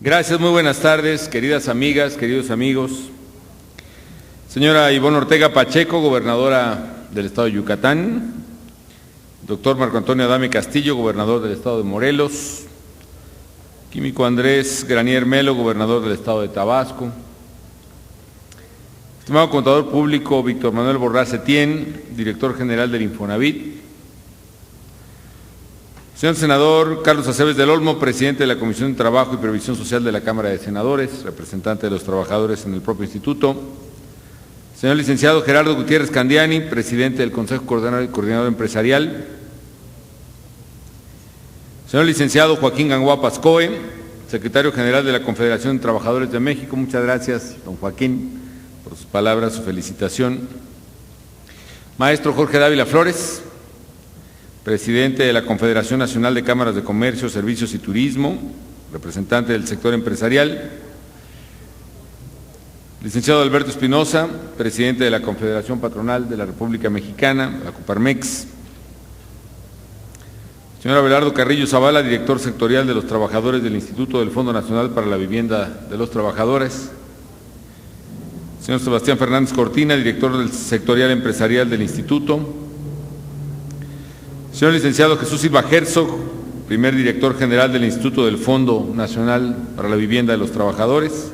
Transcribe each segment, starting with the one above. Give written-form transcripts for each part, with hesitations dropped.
Gracias, muy buenas tardes, queridas amigas, queridos amigos. Señora Ivonne Ortega Pacheco, gobernadora del Estado de Yucatán. Doctor Marco Antonio Adame Castillo, gobernador del Estado de Morelos. Químico Andrés Granier Melo, gobernador del Estado de Tabasco. Estimado contador público Víctor Manuel Borrás Setién, director general del Infonavit. Señor senador Carlos Aceves del Olmo, presidente de la Comisión de Trabajo y Previsión Social de la Cámara de Senadores, representante de los trabajadores en el propio instituto. Señor licenciado Gerardo Gutiérrez Candiani, presidente del Consejo Coordinador Empresarial. Señor licenciado Joaquín Gamboa Pascoe, secretario general de la Confederación de Trabajadores de México. Muchas gracias, don Joaquín, por sus palabras, su felicitación. Maestro Jorge Dávila Flores, presidente de la Confederación Nacional de Cámaras de Comercio, Servicios y Turismo, representante del sector empresarial. Licenciado Alberto Espinosa, presidente de la Confederación Patronal de la República Mexicana, la Coparmex. Señor Abelardo Carrillo Zavala, director sectorial de los trabajadores del Instituto del Fondo Nacional para la Vivienda de los Trabajadores. Señor Sebastián Fernández Cortina, director del sectorial empresarial del Instituto. Señor licenciado Jesús Silva Herzog, primer director general del Instituto del Fondo Nacional para la Vivienda de los Trabajadores.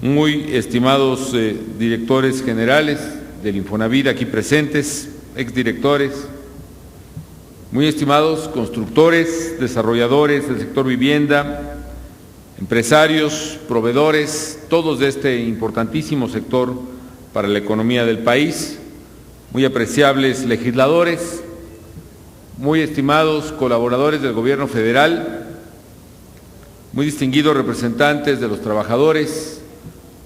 Muy estimados directores generales del Infonavit aquí presentes, exdirectores, muy estimados constructores, desarrolladores del sector vivienda, empresarios, proveedores, todos de este importantísimo sector para la economía del país, muy apreciables legisladores, muy estimados colaboradores del Gobierno federal, muy distinguidos representantes de los trabajadores,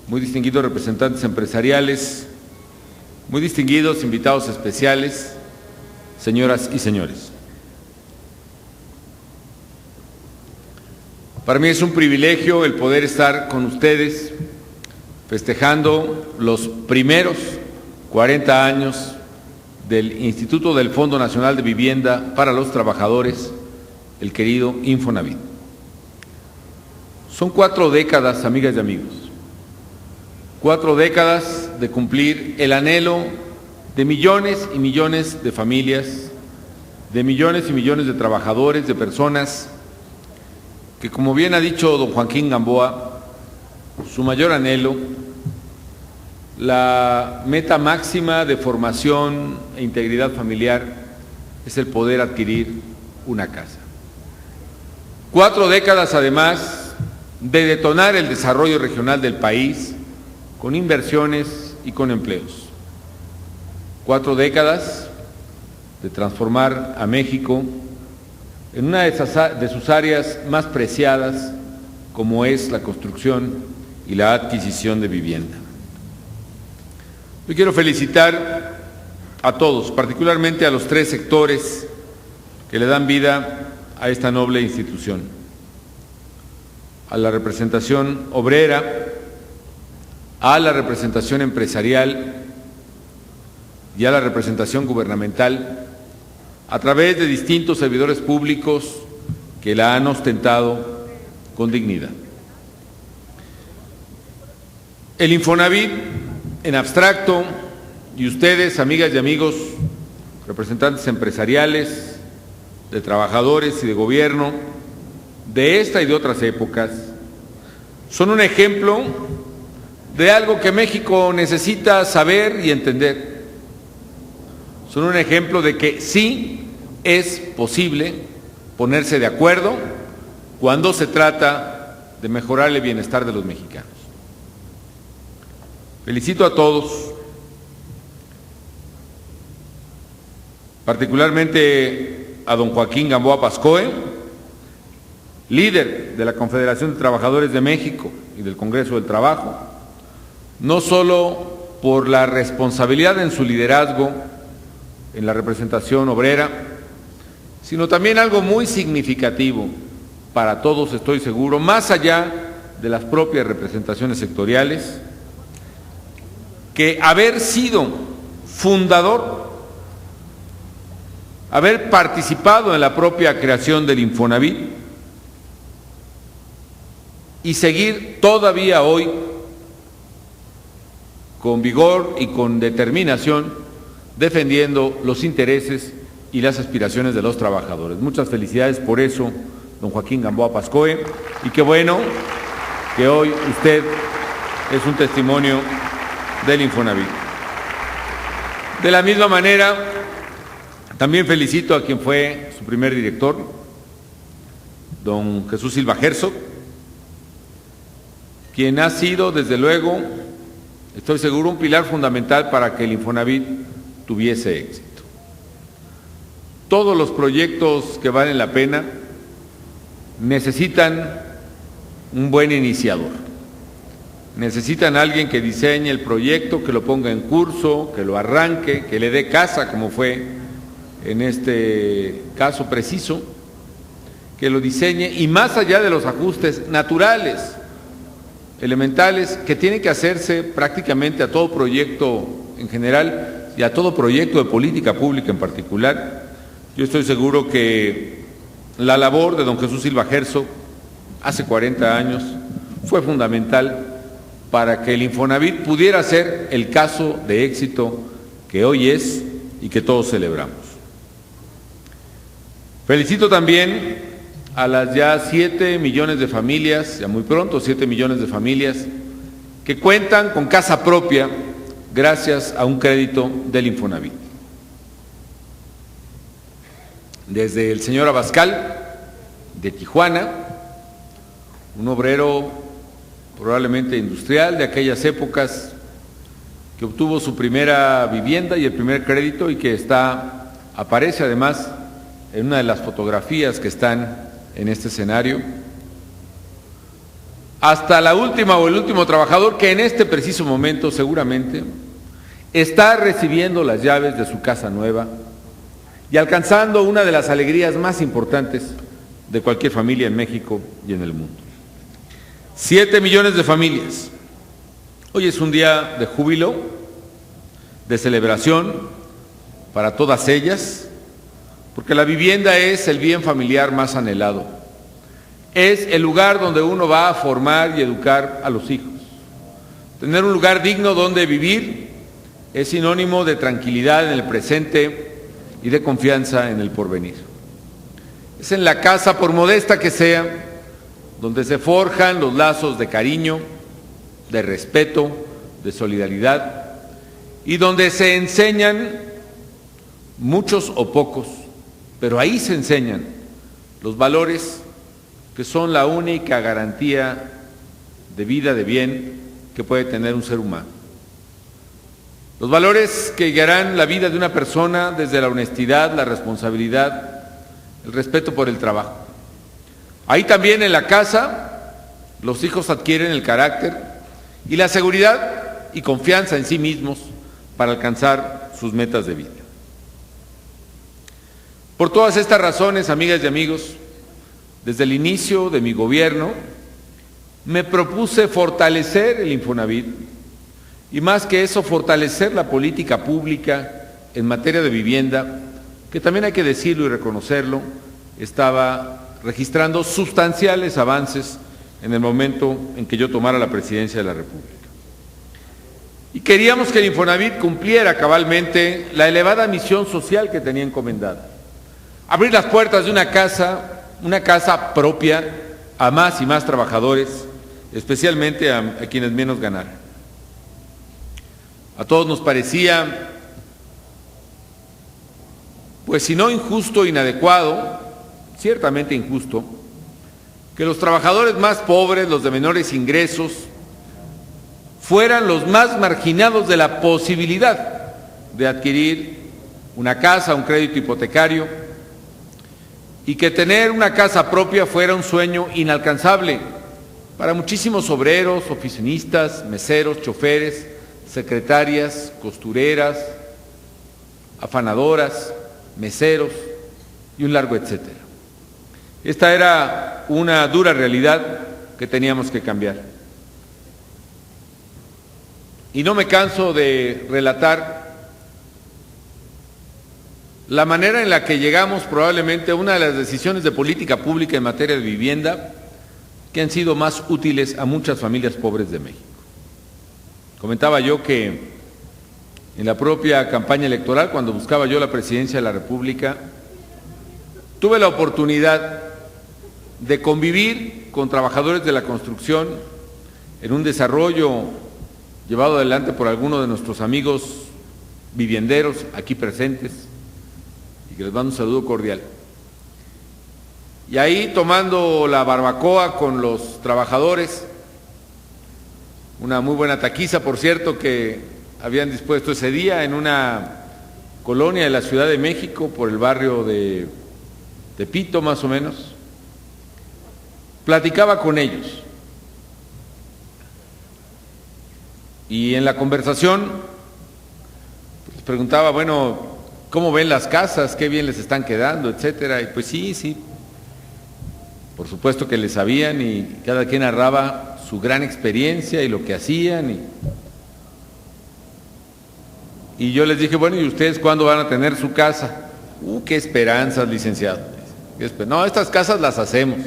muy distinguidos representantes empresariales, muy distinguidos invitados especiales, señoras y señores. Para mí es un privilegio el poder estar con ustedes festejando los primeros 40 años del Instituto del Fondo Nacional de Vivienda para los Trabajadores, el querido Infonavit. Son 4 décadas, amigas y amigos, 4 décadas de cumplir el anhelo de millones y millones de familias, de millones y millones de trabajadores, de personas que, como bien ha dicho don Joaquín Gamboa, su mayor anhelo, la meta máxima de formación e integridad familiar es el poder adquirir una casa. 4 décadas además de detonar el desarrollo regional del país con inversiones y con empleos. 4 décadas de transformar a México en una de sus áreas más preciadas, como es la construcción y la adquisición de vivienda. Yo quiero felicitar a todos, particularmente a los 3 sectores que le dan vida a esta noble institución: a la representación obrera, a la representación empresarial y a la representación gubernamental, a través de distintos servidores públicos que la han ostentado con dignidad. El Infonavit, en abstracto, y ustedes, amigas y amigos, representantes empresariales, de trabajadores y de gobierno, de esta y de otras épocas, son un ejemplo de algo que México necesita saber y entender. Son un ejemplo de que sí es posible ponerse de acuerdo cuando se trata de mejorar el bienestar de los mexicanos. Felicito a todos, particularmente a don Joaquín Gamboa Pascoe, líder de la Confederación de Trabajadores de México y del Congreso del Trabajo, no solo por la responsabilidad en su liderazgo en la representación obrera, sino también algo muy significativo para todos, estoy seguro, más allá de las propias representaciones sectoriales, que haber sido fundador, haber participado en la propia creación del Infonavit, y seguir todavía hoy con vigor y con determinación defendiendo los intereses y las aspiraciones de los trabajadores. Muchas felicidades por eso, don Joaquín Gamboa Pascoe, y qué bueno que hoy usted es un testimonio del Infonavit. De la misma manera, también felicito a quien fue su primer director, don Jesús Silva Herzog, quien ha sido, desde luego, estoy seguro, un pilar fundamental para que el Infonavit tuviese éxito. Todos los proyectos que valen la pena necesitan un buen iniciador. Necesitan alguien que diseñe el proyecto, que lo ponga en curso, que lo arranque, que le dé casa, como fue en este caso preciso, que lo diseñe y más allá de los ajustes naturales, elementales, que tienen que hacerse prácticamente a todo proyecto en general y a todo proyecto de política pública en particular. Yo estoy seguro que la labor de don Jesús Silva Herzog hace 40 años fue fundamental para que el Infonavit pudiera ser el caso de éxito que hoy es y que todos celebramos. Felicito también a las ya 7 millones de familias, ya muy pronto 7 millones de familias, que cuentan con casa propia gracias a un crédito del Infonavit. Desde el señor Abascal, de Tijuana, un obrero probablemente industrial de aquellas épocas, que obtuvo su primera vivienda y el primer crédito y que aparece además en una de las fotografías que están en este escenario, hasta la última o el último trabajador que en este preciso momento seguramente está recibiendo las llaves de su casa nueva y alcanzando una de las alegrías más importantes de cualquier familia en México y en el mundo. 7 millones de familias. Hoy es un día de júbilo, de celebración para todas ellas, porque la vivienda es el bien familiar más anhelado. Es el lugar donde uno va a formar y educar a los hijos. Tener un lugar digno donde vivir es sinónimo de tranquilidad en el presente y de confianza en el porvenir. Es en la casa, por modesta que sea, donde se forjan los lazos de cariño, de respeto, de solidaridad, y donde se enseñan, muchos o pocos, pero ahí se enseñan los valores que son la única garantía de vida, de bien, que puede tener un ser humano. Los valores que guiarán la vida de una persona desde la honestidad, la responsabilidad, el respeto por el trabajo. Ahí también en la casa los hijos adquieren el carácter y la seguridad y confianza en sí mismos para alcanzar sus metas de vida. Por todas estas razones, amigas y amigos, desde el inicio de mi gobierno me propuse fortalecer el Infonavit y más que eso, fortalecer la política pública en materia de vivienda, que también hay que decirlo y reconocerlo, estaba registrando sustanciales avances en el momento en que yo tomara la presidencia de la República. Y queríamos que el Infonavit cumpliera cabalmente la elevada misión social que tenía encomendada. Abrir las puertas de una casa propia a más y más trabajadores, especialmente a quienes menos ganaran. A todos nos parecía, pues si no injusto, inadecuado, ciertamente injusto, que los trabajadores más pobres, los de menores ingresos, fueran los más marginados de la posibilidad de adquirir una casa, un crédito hipotecario, y que tener una casa propia fuera un sueño inalcanzable para muchísimos obreros, oficinistas, meseros, choferes, secretarias, costureras, afanadoras, meseros y un largo etcétera. Esta era una dura realidad que teníamos que cambiar. Y no me canso de relatar la manera en la que llegamos probablemente a una de las decisiones de política pública en materia de vivienda que han sido más útiles a muchas familias pobres de México. Comentaba yo que en la propia campaña electoral, cuando buscaba yo la presidencia de la República, tuve la oportunidad de convivir con trabajadores de la construcción en un desarrollo llevado adelante por algunos de nuestros amigos vivienderos aquí presentes, y que les mando un saludo cordial. Y ahí tomando la barbacoa con los trabajadores, una muy buena taquiza, por cierto, que habían dispuesto ese día en una colonia de la Ciudad de México, por el barrio de Tepito más o menos, platicaba con ellos. Y en la conversación les preguntaba, bueno, ¿cómo ven las casas? ¿Qué bien les están quedando? Etcétera. Y pues sí, por supuesto que les sabían, y cada quien narraba su gran experiencia y lo que hacían. Y yo les dije, bueno, ¿y ustedes cuándo van a tener su casa? ¡Qué esperanzas, licenciado! No, estas casas las hacemos,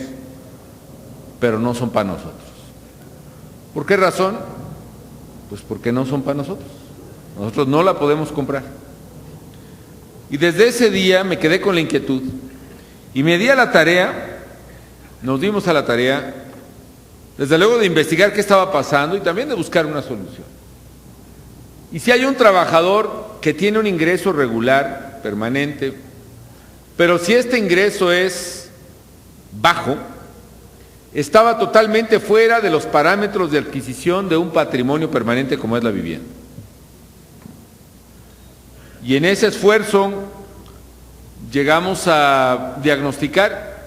pero no son para nosotros. ¿Por qué razón? Pues porque no son para nosotros. Nosotros no la podemos comprar. Y desde ese día me quedé con la inquietud y me di a la tarea, nos dimos a la tarea, desde luego de investigar qué estaba pasando y también de buscar una solución. Y si hay un trabajador que tiene un ingreso regular, permanente, pero si este ingreso es bajo, estaba totalmente fuera de los parámetros de adquisición de un patrimonio permanente como es la vivienda. Y en ese esfuerzo llegamos a diagnosticar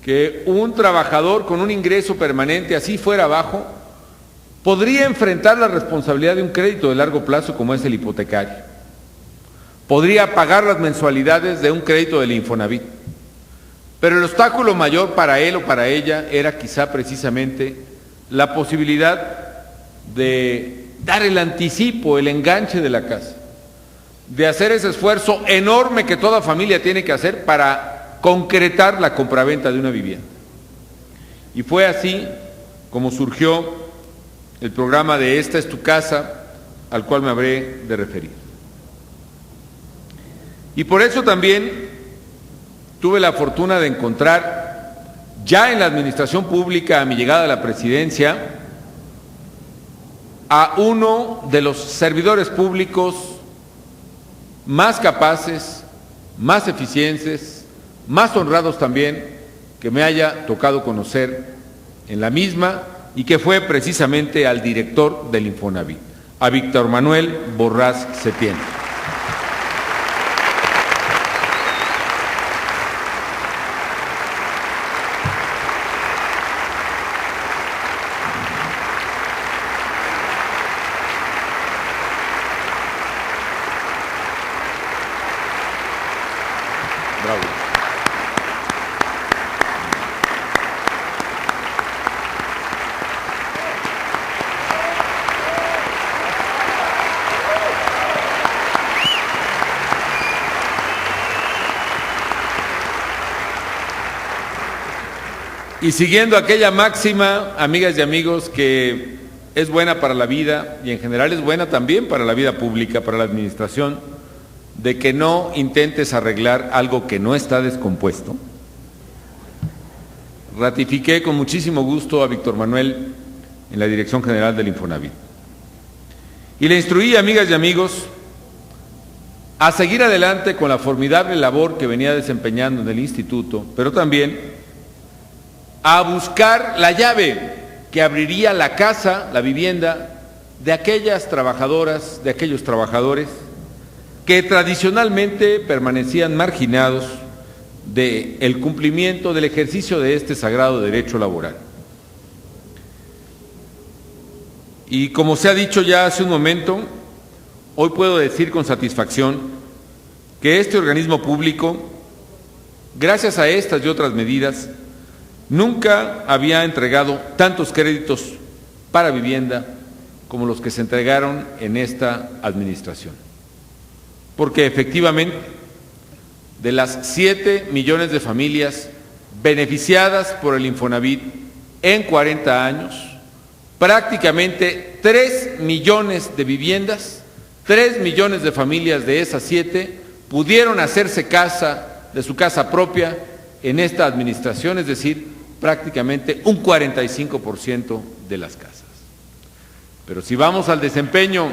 que un trabajador con un ingreso permanente, así fuera bajo, podría enfrentar la responsabilidad de un crédito de largo plazo como es el hipotecario. Podría pagar las mensualidades de un crédito del Infonavit. Pero el obstáculo mayor para él o para ella era quizá precisamente la posibilidad de dar el anticipo, el enganche de la casa, de hacer ese esfuerzo enorme que toda familia tiene que hacer para concretar la compraventa de una vivienda. Y fue así como surgió el programa de Esta es tu casa, al cual me habré de referir. Y por eso también tuve la fortuna de encontrar ya en la administración pública, a mi llegada a la presidencia, a uno de los servidores públicos más capaces, más eficientes, más honrados también, que me haya tocado conocer en la misma, y que fue precisamente al director del Infonavit, a Víctor Manuel Borrás Setién. Bravo. Y siguiendo aquella máxima, amigas y amigos, que es buena para la vida y en general es buena también para la vida pública, para la administración, de que no intentes arreglar algo que no está descompuesto, ratifiqué con muchísimo gusto a Víctor Manuel en la Dirección General del Infonavit. Y le instruí, amigas y amigos, a seguir adelante con la formidable labor que venía desempeñando en el instituto, pero también a buscar la llave que abriría la casa, la vivienda, de aquellas trabajadoras, de aquellos trabajadores que tradicionalmente permanecían marginados del cumplimiento del ejercicio de este sagrado derecho laboral. Y como se ha dicho ya hace un momento, hoy puedo decir con satisfacción que este organismo público, gracias a estas y otras medidas, nunca había entregado tantos créditos para vivienda como los que se entregaron en esta administración. Porque efectivamente, de las 7 millones de familias beneficiadas por el Infonavit en 40 años, prácticamente 3 millones de viviendas, 3 millones de familias de esas 7 pudieron hacerse de su casa propia en esta administración, es decir, prácticamente un 45% de las casas. Pero si vamos al desempeño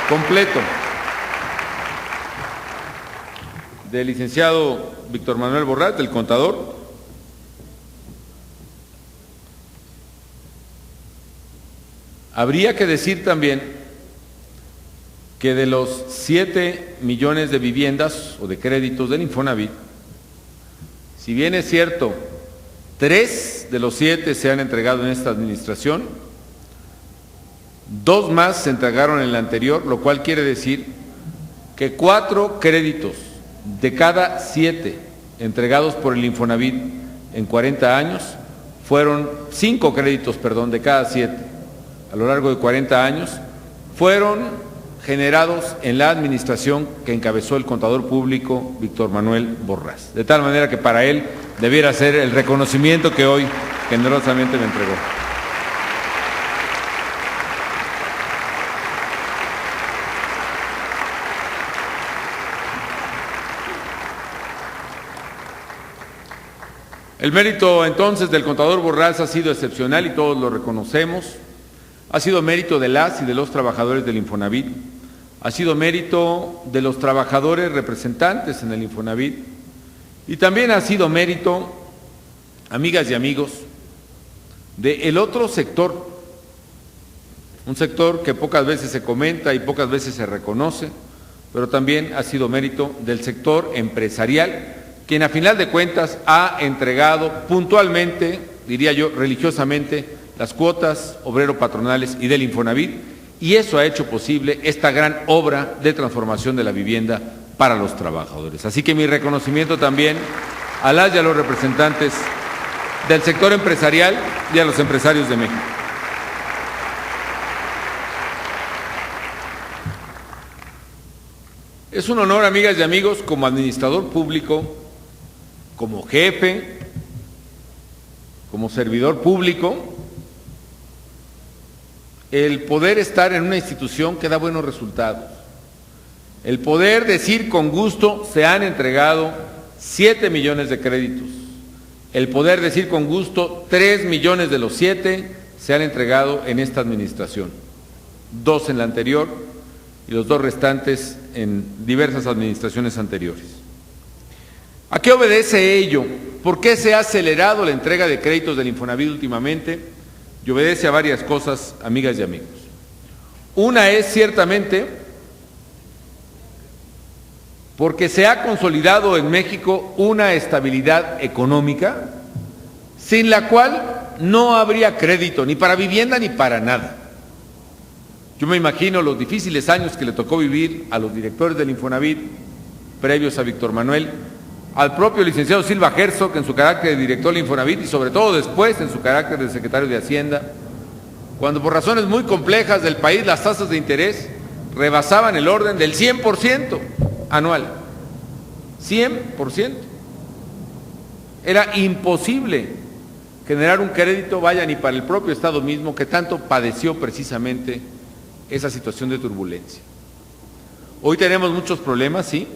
completo del licenciado Víctor Manuel Borrás, del contador, habría que decir también que de los 7 millones de viviendas o de créditos del Infonavit, si bien es cierto, 3 de los 7 se han entregado en esta administración, 2 más se entregaron en la anterior, lo cual quiere decir que 4 créditos de cada 7 entregados por el Infonavit en 40 años, 5 créditos, de cada 7 a lo largo de 40 años, fueron generados en la administración que encabezó el contador público Víctor Manuel Borrás. De tal manera que para él debiera ser el reconocimiento que hoy generosamente me entregó. El mérito entonces del contador Borrás ha sido excepcional y todos lo reconocemos. Ha sido mérito de las y de los trabajadores del Infonavit, ha sido mérito de los trabajadores representantes en el Infonavit y también ha sido mérito, amigas y amigos, del otro sector, un sector que pocas veces se comenta y pocas veces se reconoce, pero también ha sido mérito del sector empresarial, quien a final de cuentas ha entregado puntualmente, diría yo, religiosamente, las cuotas obrero-patronales y del Infonavit, y eso ha hecho posible esta gran obra de transformación de la vivienda para los trabajadores. Así que mi reconocimiento también a las y a los representantes del sector empresarial y a los empresarios de México. Es un honor, amigas y amigos, como administrador público, como jefe, como servidor público, el poder estar en una institución que da buenos resultados, el poder decir con gusto se han entregado 7 millones de créditos, el poder decir con gusto 3 millones de los 7 se han entregado en esta administración, 2 en la anterior y los 2 restantes en diversas administraciones anteriores. ¿A qué obedece ello? ¿Por qué se ha acelerado la entrega de créditos del Infonavit últimamente? Y obedece a varias cosas, amigas y amigos. Una es ciertamente porque se ha consolidado en México una estabilidad económica sin la cual no habría crédito ni para vivienda ni para nada. Yo me imagino los difíciles años que le tocó vivir a los directores del Infonavit, previos a Víctor Manuel, al propio licenciado Silva Herzog en su carácter de director del Infonavit y sobre todo después en su carácter de secretario de Hacienda, cuando por razones muy complejas del país las tasas de interés rebasaban el orden del 100% anual. 100%. Era imposible generar un crédito, vaya, ni para el propio Estado mismo, que tanto padeció precisamente esa situación de turbulencia. Hoy tenemos muchos problemas, sí.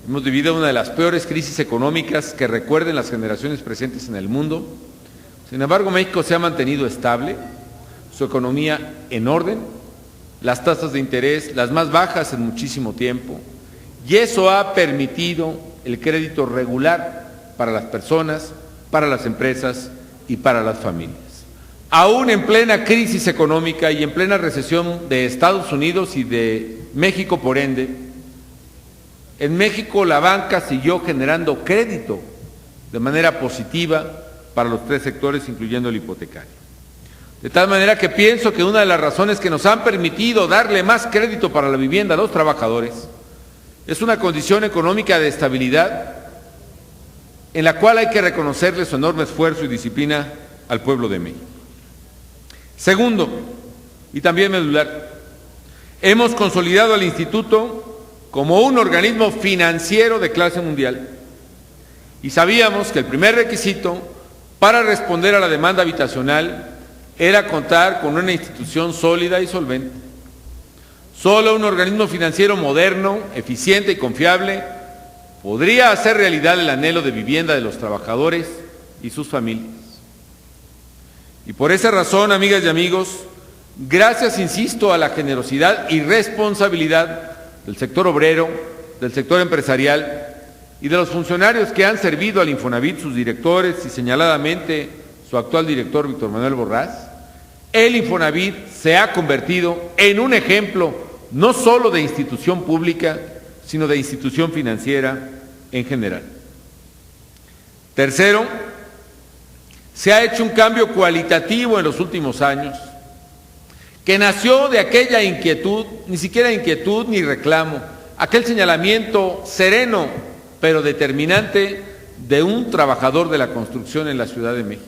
Hemos vivido una de las peores crisis económicas que recuerden las generaciones presentes en el mundo. Sin embargo, México se ha mantenido estable, su economía en orden, las tasas de interés las más bajas en muchísimo tiempo, y eso ha permitido el crédito regular para las personas, para las empresas y para las familias. Aún en plena crisis económica y en plena recesión de Estados Unidos y de México, por ende, en México la banca siguió generando crédito de manera positiva para los 3 sectores, incluyendo el hipotecario. De tal manera que pienso que una de las razones que nos han permitido darle más crédito para la vivienda a los trabajadores es una condición económica de estabilidad en la cual hay que reconocerle su enorme esfuerzo y disciplina al pueblo de México. Segundo, y también medular, hemos consolidado al Instituto como un organismo financiero de clase mundial Y sabíamos que el primer requisito para responder a la demanda habitacional era contar con una institución sólida y solvente. Solo un organismo financiero moderno, eficiente y confiable podría hacer realidad el anhelo de vivienda de los trabajadores y sus familias. Y por esa razón, amigas y amigos, gracias, insisto, a la generosidad y responsabilidad del sector obrero, del sector empresarial y de los funcionarios que han servido al Infonavit, sus directores y señaladamente su actual director, Víctor Manuel Borrás, el Infonavit se ha convertido en un ejemplo no solo de institución pública, sino de institución financiera en general. Tercero, se ha hecho un cambio cualitativo en los últimos años, que nació de aquella inquietud, ni siquiera inquietud ni reclamo, aquel señalamiento sereno pero determinante de un trabajador de la construcción en la Ciudad de México.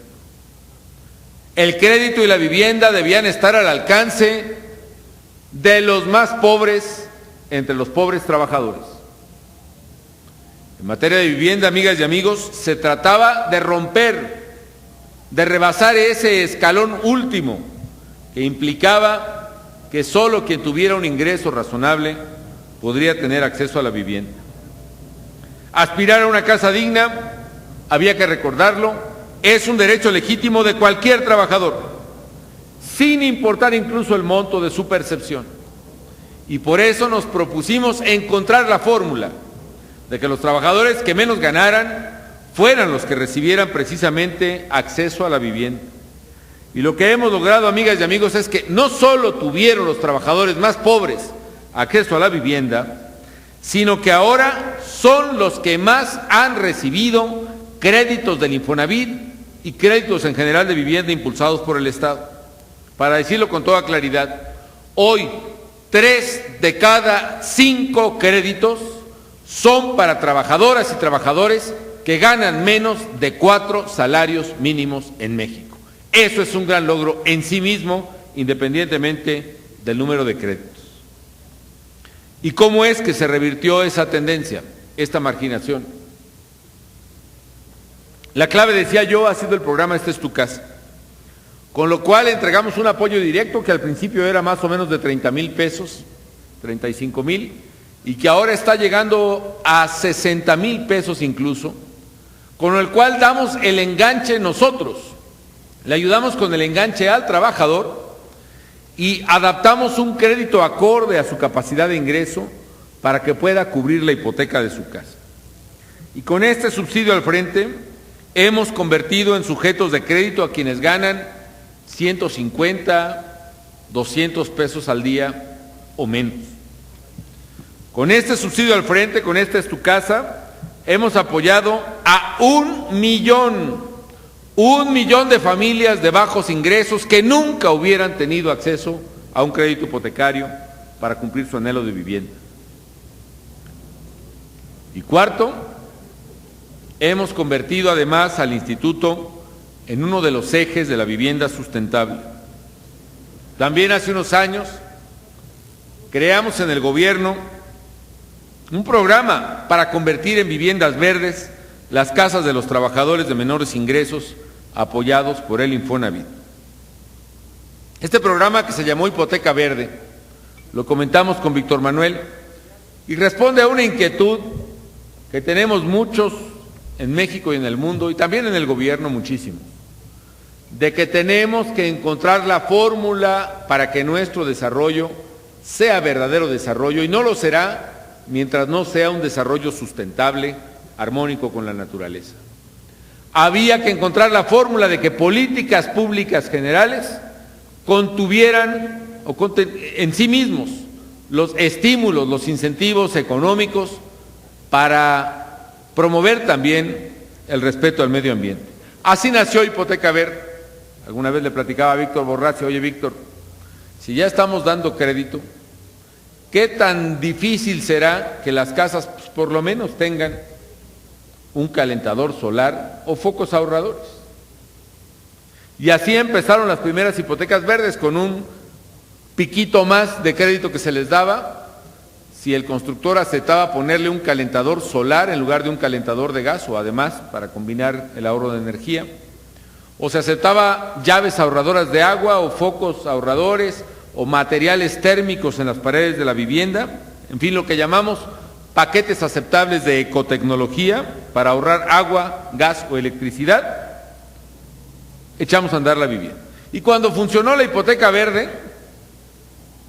El crédito y la vivienda debían estar al alcance de los más pobres entre los pobres trabajadores. En materia de vivienda, amigas y amigos, se trataba de romper, de rebasar ese escalón último que implicaba que solo quien tuviera un ingreso razonable podría tener acceso a la vivienda. Aspirar a una casa digna, había que recordarlo, es un derecho legítimo de cualquier trabajador, sin importar incluso el monto de su percepción. Y por eso nos propusimos encontrar la fórmula de que los trabajadores que menos ganaran fueran los que recibieran precisamente acceso a la vivienda. Y lo que hemos logrado, amigas y amigos, es que no solo tuvieron los trabajadores más pobres acceso a la vivienda, sino que ahora son los que más han recibido créditos del Infonavit y créditos en general de vivienda impulsados por el Estado. Para decirlo con toda claridad, hoy 3 de cada 5 créditos son para trabajadoras y trabajadores que ganan menos de 4 salarios mínimos en México. Eso es un gran logro en sí mismo, independientemente del número de créditos. ¿Y cómo es que se revirtió esa tendencia, esta marginación? La clave, decía yo, ha sido el programa Esta es tu casa, con lo cual entregamos un apoyo directo que al principio era más o menos de 30,000 pesos, 35,000, y que ahora está llegando a 60,000 pesos incluso, con el cual damos el enganche nosotros, le ayudamos con el enganche al trabajador y adaptamos un crédito acorde a su capacidad de ingreso para que pueda cubrir la hipoteca de su casa. Y con este subsidio al frente hemos convertido en sujetos de crédito a quienes ganan 150, 200 pesos al día o menos. Con este subsidio al frente, con Esta es tu casa, hemos apoyado a 1,000,000 de familias de bajos ingresos que nunca hubieran tenido acceso a un crédito hipotecario para cumplir su anhelo de vivienda. Y cuarto, hemos convertido además al instituto en uno de los ejes de la vivienda sustentable. También hace unos años creamos en el gobierno un programa para convertir en viviendas verdes las casas de los trabajadores de menores ingresos apoyados por el Infonavit. Este programa, que se llamó Hipoteca Verde, lo comentamos con Víctor Manuel y responde a una inquietud que tenemos muchos en México y en el mundo, y también en el gobierno muchísimo, de que tenemos que encontrar la fórmula para que nuestro desarrollo sea verdadero desarrollo, y no lo será mientras no sea un desarrollo sustentable, armónico con la naturaleza. Había que encontrar la fórmula de que políticas públicas generales contuvieran en sí mismos los estímulos, los incentivos económicos para promover también el respeto al medio ambiente. Así nació Hipoteca Verde. Alguna vez le platicaba a Víctor Borrás: oye, Víctor, si ya estamos dando crédito, ¿qué tan difícil será que las casas por lo menos tengan un calentador solar o focos ahorradores? Y así empezaron las primeras hipotecas verdes, con un piquito más de crédito que se les daba, si el constructor aceptaba ponerle un calentador solar en lugar de un calentador de gas, o además para combinar el ahorro de energía, o se aceptaba llaves ahorradoras de agua o focos ahorradores o materiales térmicos en las paredes de la vivienda, en fin, lo que llamamos paquetes aceptables de ecotecnología para ahorrar agua, gas o electricidad, echamos a andar la vivienda. Y cuando funcionó la hipoteca verde,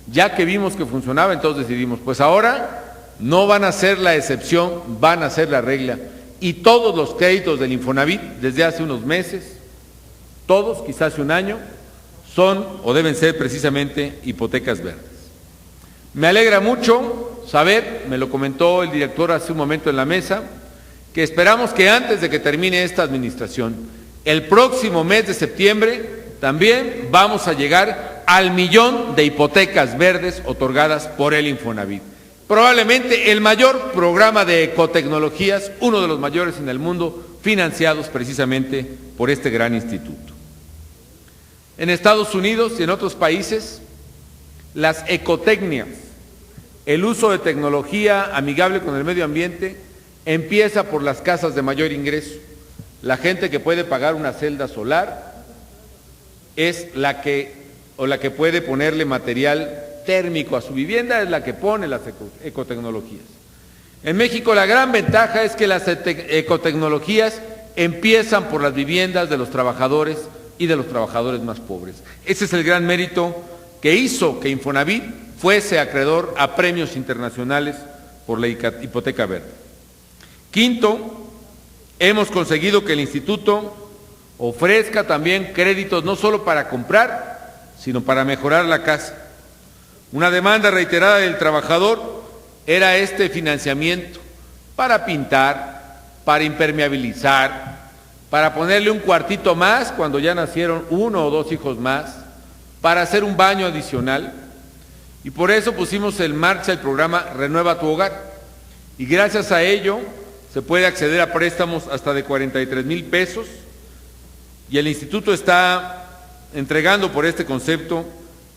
ya que vimos que funcionaba, entonces decidimos, pues ahora no van a ser la excepción, van a ser la regla. Y todos los créditos del Infonavit, desde hace unos meses, todos, quizás hace un año, son o deben ser precisamente hipotecas verdes. Me alegra mucho saber, me lo comentó el director hace un momento en la mesa, que esperamos que antes de que termine esta administración, el próximo mes de septiembre, también vamos a llegar al 1,000,000 de hipotecas verdes otorgadas por el Infonavit. Probablemente el mayor programa de ecotecnologías, uno de los mayores en el mundo, financiados precisamente por este gran instituto. En Estados Unidos y en otros países, las ecotecnias, el uso de tecnología amigable con el medio ambiente, empieza por las casas de mayor ingreso. La gente que puede pagar una celda solar es la que puede ponerle material térmico a su vivienda, es la que pone las ecotecnologías. En México la gran ventaja es que las ecotecnologías empiezan por las viviendas de los trabajadores y de los trabajadores más pobres. Ese es el gran mérito que hizo que Infonavit fuese acreedor a premios internacionales por la hipoteca verde. Quinto, hemos conseguido que el instituto ofrezca también créditos no solo para comprar, sino para mejorar la casa. Una demanda reiterada del trabajador era este financiamiento para pintar, para impermeabilizar, para ponerle un cuartito más cuando ya nacieron 1 o 2 hijos más, para hacer un baño adicional. Y por eso pusimos en marcha el programa Renueva tu Hogar. Y gracias a ello se puede acceder a préstamos hasta de 43,000 pesos. Y el instituto está entregando por este concepto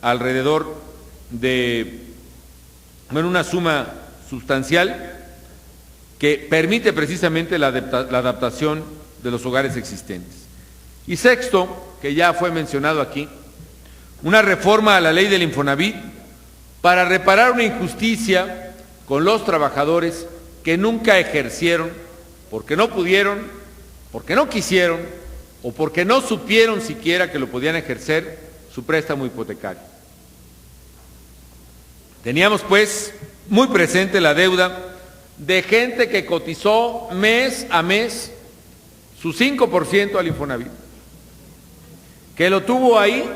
alrededor de una suma sustancial que permite precisamente la adaptación de los hogares existentes. Y sexto, que ya fue mencionado aquí, una reforma a la ley del Infonavit para reparar una injusticia con los trabajadores que nunca ejercieron, porque no pudieron, porque no quisieron o porque no supieron siquiera que lo podían ejercer, su préstamo hipotecario. Teníamos pues muy presente la deuda de gente que cotizó mes a mes su 5% al Infonavit, que lo tuvo ahí,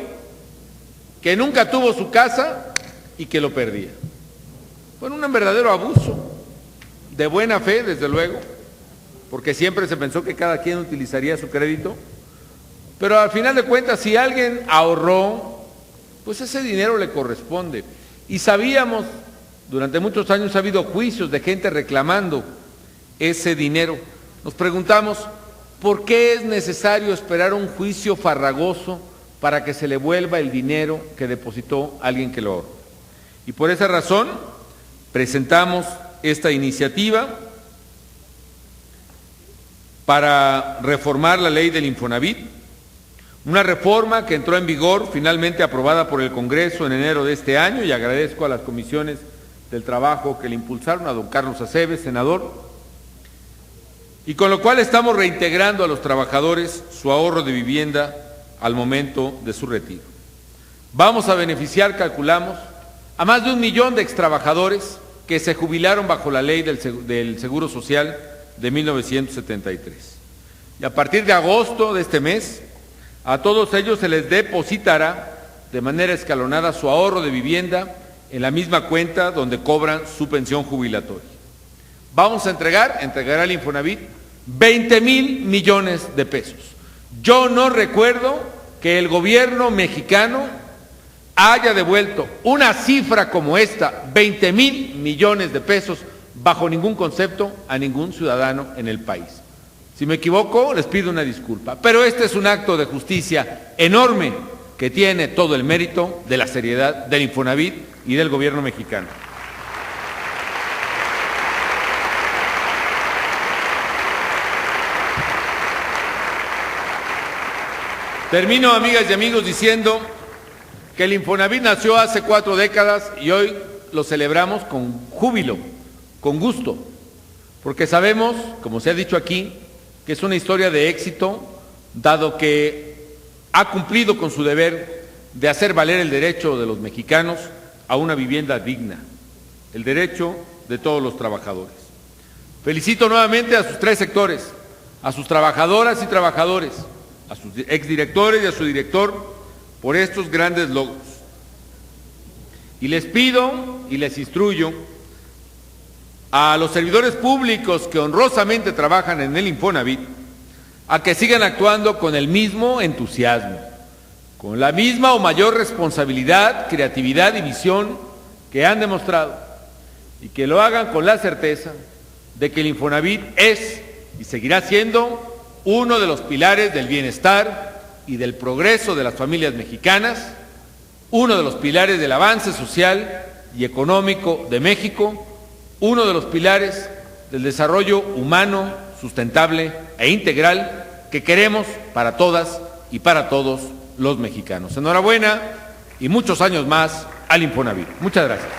que nunca tuvo su casa y que lo perdía. Fue un verdadero abuso, de buena fe desde luego, porque siempre se pensó que cada quien utilizaría su crédito, pero al final de cuentas si alguien ahorró, pues ese dinero le corresponde. Y sabíamos, durante muchos años ha habido juicios de gente reclamando ese dinero. Nos preguntamos, ¿por qué es necesario esperar un juicio farragoso para que se le vuelva el dinero que depositó alguien que lo ahorró? Y por esa razón presentamos esta iniciativa para reformar la ley del Infonavit, una reforma que entró en vigor, finalmente aprobada por el Congreso en enero de este año, y agradezco a las comisiones del trabajo que le impulsaron, a don Carlos Aceves, senador, y con lo cual estamos reintegrando a los trabajadores su ahorro de vivienda al momento de su retiro. Vamos a beneficiar, calculamos, a más de 1,000,000 de extrabajadores que se jubilaron bajo la ley del Seguro Social de 1973. Y a partir de agosto de este mes, a todos ellos se les depositará de manera escalonada su ahorro de vivienda en la misma cuenta donde cobran su pensión jubilatoria. Vamos a entregará el Infonavit 20,000 millones de pesos. Yo no recuerdo que el gobierno mexicano haya devuelto una cifra como esta, 20,000 millones de pesos, bajo ningún concepto a ningún ciudadano en el país. Si me equivoco, les pido una disculpa, pero este es un acto de justicia enorme que tiene todo el mérito de la seriedad del Infonavit y del gobierno mexicano. Termino, amigas y amigos, diciendo que el Infonavit nació hace 4 décadas y hoy lo celebramos con júbilo, con gusto, porque sabemos, como se ha dicho aquí, que es una historia de éxito, dado que ha cumplido con su deber de hacer valer el derecho de los mexicanos a una vivienda digna, el derecho de todos los trabajadores. Felicito nuevamente a sus 3 sectores, a sus trabajadoras y trabajadores, a sus exdirectores y a su director por estos grandes logros. Y les pido y les instruyo a los servidores públicos que honrosamente trabajan en el Infonavit a que sigan actuando con el mismo entusiasmo, con la misma o mayor responsabilidad, creatividad y visión que han demostrado, y que lo hagan con la certeza de que el Infonavit es y seguirá siendo uno de los pilares del bienestar y del progreso de las familias mexicanas, uno de los pilares del avance social y económico de México, uno de los pilares del desarrollo humano, sustentable e integral que queremos para todas y para todos los mexicanos. Enhorabuena y muchos años más al Infonavit. Muchas gracias.